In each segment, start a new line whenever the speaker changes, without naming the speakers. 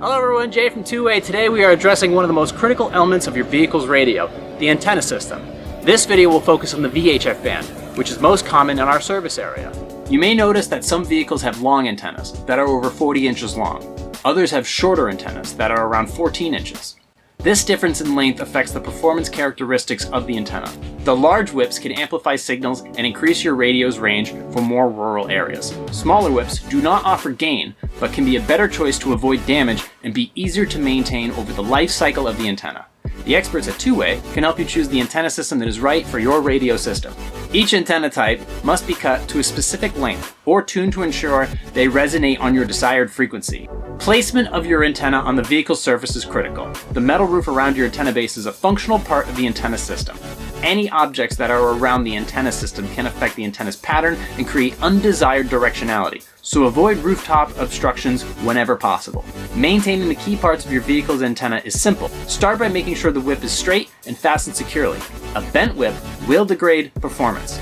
Hello everyone, Jay from Two Way. Today we are addressing one of the most critical elements of your vehicle's radio, the antenna system. This video will focus on the VHF band, which is most common in our service area. You may notice that some vehicles have long antennas that are over 40 inches long. Others have shorter antennas that are around 14 inches. This difference in length affects the performance characteristics of the antenna. The large whips can amplify signals and increase your radio's range for more rural areas. Smaller whips do not offer gain, but can be a better choice to avoid damage and be easier to maintain over the life cycle of the antenna. The experts at Two Way can help you choose the antenna system that is right for your radio system. Each antenna type must be cut to a specific length or tuned to ensure they resonate on your desired frequency. Placement of your antenna on the vehicle's surface is critical. The metal roof around your antenna base is a functional part of the antenna system. Any objects that are around the antenna system can affect the antenna's pattern and create undesired directionality, so avoid rooftop obstructions whenever possible. Maintaining the key parts of your vehicle's antenna is simple. Start by making sure the whip is straight and fastened securely. A bent whip will degrade performance.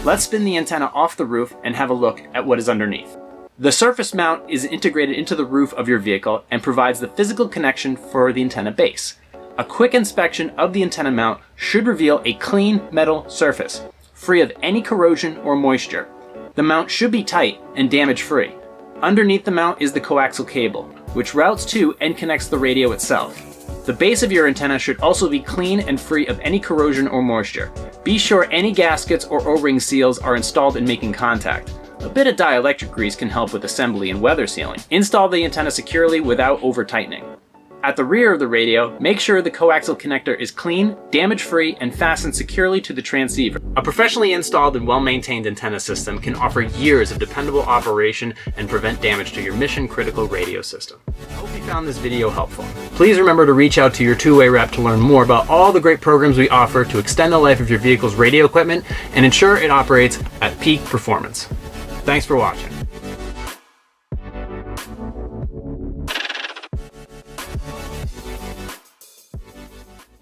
Let's spin the antenna off the roof and have a look at what is underneath. The surface mount is integrated into the roof of your vehicle and provides the physical connection for the antenna base. A quick inspection of the antenna mount should reveal a clean metal surface, free of any corrosion or moisture. The mount should be tight and damage-free. Underneath the mount is the coaxial cable, which routes to and connects the radio itself. The base of your antenna should also be clean and free of any corrosion or moisture. Be sure any gaskets or O-ring seals are installed in making contact. A bit of dielectric grease can help with assembly and weather sealing. Install the antenna securely without over-tightening. At the rear of the radio, make sure the coaxial connector is clean, damage-free, and fastened securely to the transceiver. A professionally installed and well-maintained antenna system can offer years of dependable operation and prevent damage to your mission-critical radio system. I hope you found this video helpful. Please remember to reach out to your Two Way rep to learn more about all the great programs we offer to extend the life of your vehicle's radio equipment and ensure it operates at peak performance. Thanks for watching.